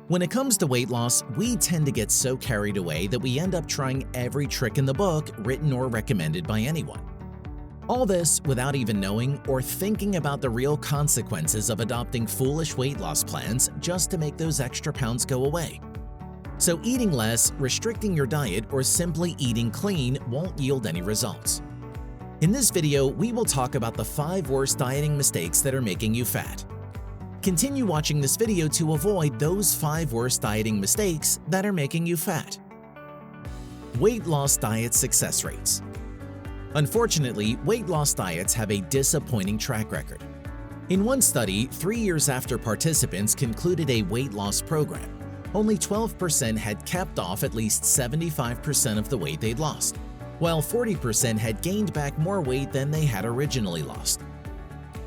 When it comes to weight loss, we tend to get so carried away that we end up trying every trick in the book, written or recommended by anyone. All this without even knowing or thinking about the real consequences of adopting foolish weight loss plans just to make those extra pounds go away. So eating less, restricting your diet, or simply eating clean won't yield any results. In this video, we will talk about the 5 worst dieting mistakes that are making you fat. Continue watching this video to avoid those 5 worst dieting mistakes that are making you fat. Weight loss diet success rates. Unfortunately, weight loss diets have a disappointing track record. In one study, 3 years after participants concluded a weight loss program, only 12% had kept off at least 75% of the weight they'd lost, while 40% had gained back more weight than they had originally lost.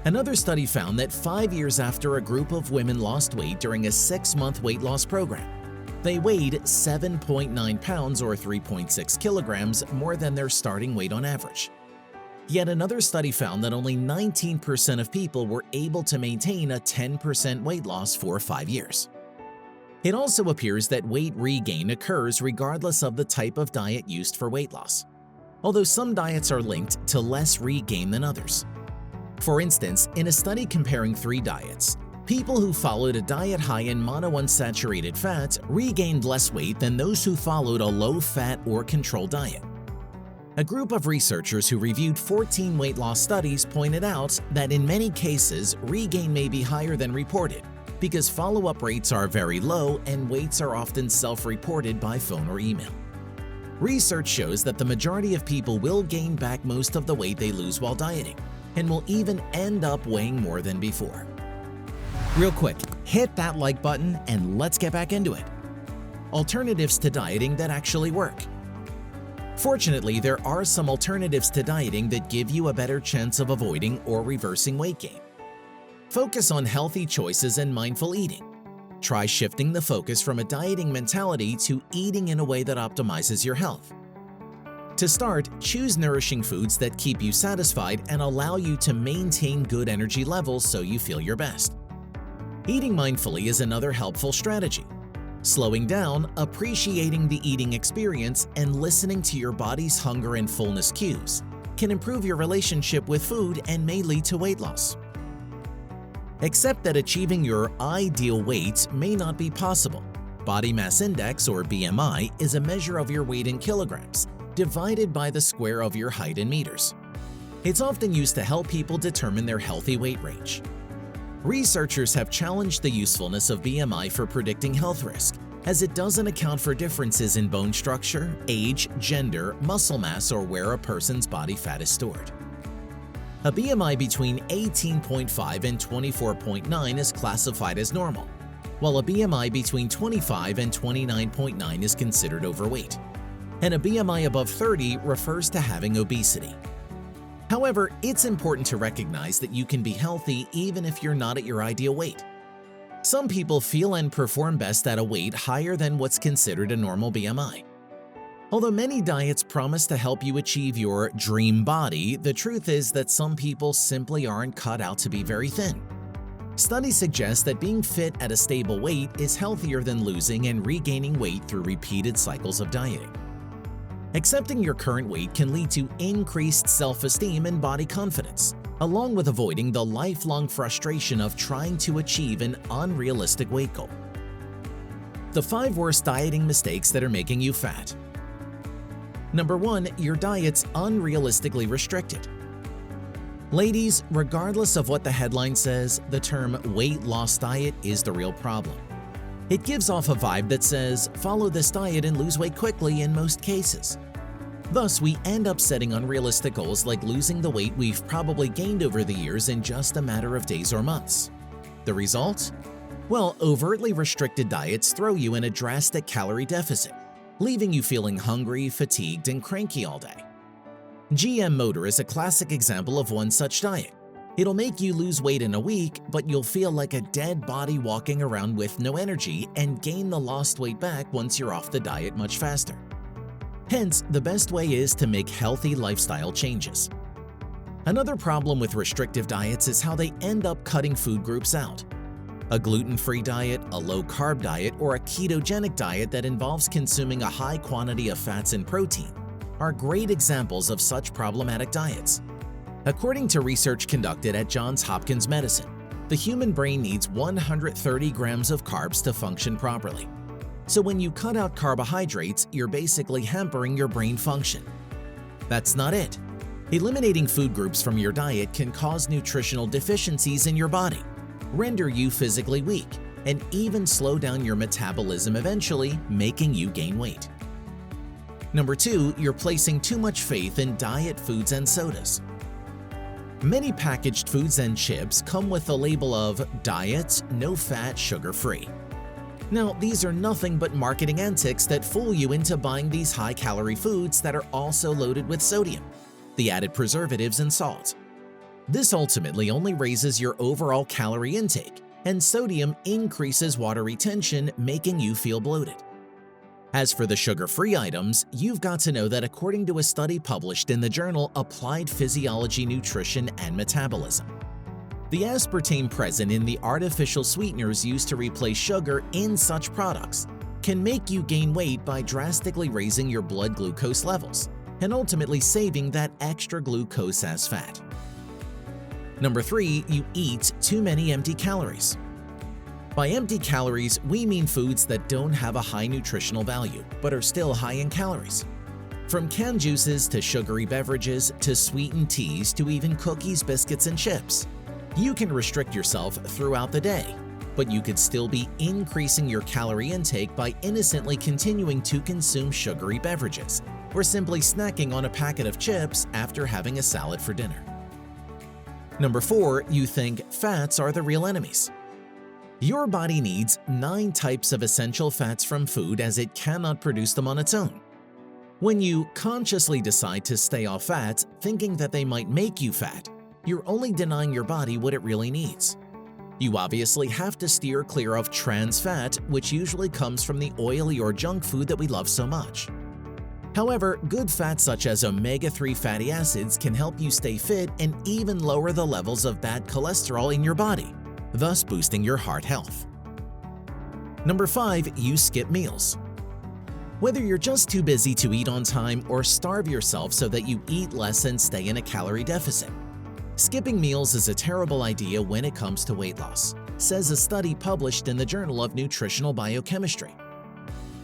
Another study found that 5 years after a group of women lost weight during a 6-month weight loss program, they weighed 7.9 pounds or 3.6 kilograms more than their starting weight on average. Yet another study found that only 19% of people were able to maintain a 10% weight loss for 5 years. It also appears that weight regain occurs regardless of the type of diet used for weight loss, although some diets are linked to less regain than others. For instance, in a study comparing 3 diets, people who followed a diet high in monounsaturated fats regained less weight than those who followed a low-fat or controlled diet. A group of researchers who reviewed 14 weight loss studies pointed out that in many cases, regain may be higher than reported because follow-up rates are very low and weights are often self-reported by phone or email. Research shows that the majority of people will gain back most of the weight they lose while dieting, and will even end up weighing more than before. Real quick, hit that like button and let's get back into it. Alternatives to dieting that actually work. Fortunately, there are some alternatives to dieting that give you a better chance of avoiding or reversing weight gain. Focus on healthy choices and mindful eating. Try shifting the focus from a dieting mentality to eating in a way that optimizes your health. To start, choose nourishing foods that keep you satisfied and allow you to maintain good energy levels so you feel your best. Eating mindfully is another helpful strategy. Slowing down, appreciating the eating experience, and listening to your body's hunger and fullness cues can improve your relationship with food and may lead to weight loss. Accept that achieving your ideal weight may not be possible. Body mass index, or BMI, is a measure of your weight in kilograms, divided by the square of your height in meters. It's often used to help people determine their healthy weight range. Researchers have challenged the usefulness of BMI for predicting health risk, as it doesn't account for differences in bone structure, age, gender, muscle mass, or where a person's body fat is stored. A BMI between 18.5 and 24.9 is classified as normal, while a BMI between 25 and 29.9 is considered overweight, and a BMI above 30 refers to having obesity. However, it's important to recognize that you can be healthy even if you're not at your ideal weight. Some people feel and perform best at a weight higher than what's considered a normal BMI. Although many diets promise to help you achieve your dream body, the truth is that some people simply aren't cut out to be very thin. Studies suggest that being fit at a stable weight is healthier than losing and regaining weight through repeated cycles of dieting. Accepting your current weight can lead to increased self-esteem and body confidence, along with avoiding the lifelong frustration of trying to achieve an unrealistic weight goal. The 5 worst dieting mistakes that are making you fat. Number 1, your diet's unrealistically restricted. Ladies, regardless of what the headline says, the term weight loss diet is the real problem. It gives off a vibe that says, follow this diet and lose weight quickly in most cases. Thus, we end up setting unrealistic goals like losing the weight we've probably gained over the years in just a matter of days or months. The result? Well, overtly restricted diets throw you in a drastic calorie deficit, leaving you feeling hungry, fatigued, and cranky all day. GM Motor is a classic example of one such diet. It'll make you lose weight in a week, but you'll feel like a dead body walking around with no energy and gain the lost weight back once you're off the diet much faster. Hence, the best way is to make healthy lifestyle changes. Another problem with restrictive diets is how they end up cutting food groups out. A gluten-free diet, a low-carb diet, or a ketogenic diet that involves consuming a high quantity of fats and protein are great examples of such problematic diets. According to research conducted at Johns Hopkins Medicine, the human brain needs 130 grams of carbs to function properly. So when you cut out carbohydrates, you're basically hampering your brain function. That's not it. Eliminating food groups from your diet can cause nutritional deficiencies in your body, render you physically weak, and even slow down your metabolism, eventually making you gain weight. Number 2, you're placing too much faith in diet foods and sodas. Many packaged foods and chips come with the label of diet, no fat, sugar-free. Now, these are nothing but marketing antics that fool you into buying these high-calorie foods that are also loaded with sodium, the added preservatives and salt. This ultimately only raises your overall calorie intake, and sodium increases water retention, making you feel bloated. As for the sugar-free items, you've got to know that according to a study published in the journal Applied Physiology, Nutrition, and Metabolism, the aspartame present in the artificial sweeteners used to replace sugar in such products can make you gain weight by drastically raising your blood glucose levels and ultimately saving that extra glucose as fat. Number 3, you eat too many empty calories. By empty calories, we mean foods that don't have a high nutritional value, but are still high in calories. From canned juices to sugary beverages to sweetened teas to even cookies, biscuits, and chips. You can restrict yourself throughout the day, but you could still be increasing your calorie intake by innocently continuing to consume sugary beverages or simply snacking on a packet of chips after having a salad for dinner. Number 4, you think fats are the real enemies. Your body needs 9 types of essential fats from food as it cannot produce them on its own. When you consciously decide to stay off fats, thinking that they might make you fat, you're only denying your body what it really needs. You obviously have to steer clear of trans fat, which usually comes from the oily or junk food that we love so much. However, good fats such as omega-3 fatty acids can help you stay fit and even lower the levels of bad cholesterol in your body, thus boosting your heart health. Number 5, you skip meals. Whether you're just too busy to eat on time or starve yourself so that you eat less and stay in a calorie deficit, skipping meals is a terrible idea when it comes to weight loss, says a study published in the Journal of Nutritional Biochemistry.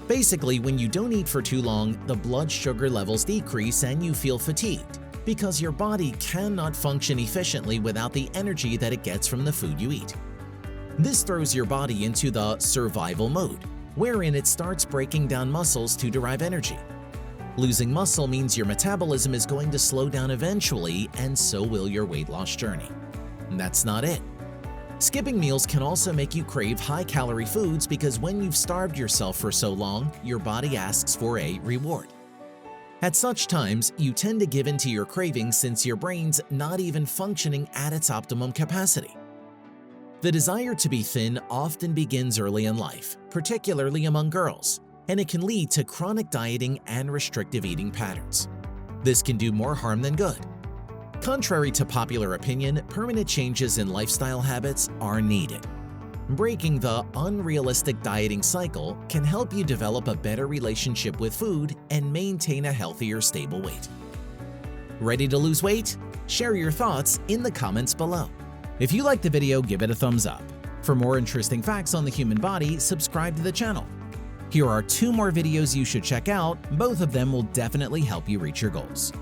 Basically, when you don't eat for too long, the blood sugar levels decrease and you feel fatigued because your body cannot function efficiently without the energy that it gets from the food you eat. This throws your body into the survival mode, wherein it starts breaking down muscles to derive energy. Losing muscle means your metabolism is going to slow down eventually, and so will your weight loss journey. And that's not it. Skipping meals can also make you crave high-calorie foods because when you've starved yourself for so long, your body asks for a reward. At such times, you tend to give in to your cravings since your brain's not even functioning at its optimum capacity. The desire to be thin often begins early in life, particularly among girls, and it can lead to chronic dieting and restrictive eating patterns. This can do more harm than good. Contrary to popular opinion, permanent changes in lifestyle habits are needed. Breaking the unrealistic dieting cycle can help you develop a better relationship with food and maintain a healthier, stable weight. Ready to lose weight? Share your thoughts in the comments below. If you liked the video, give it a thumbs up. For more interesting facts on the human body, subscribe to the channel. Here are 2 more videos you should check out. Both of them will definitely help you reach your goals.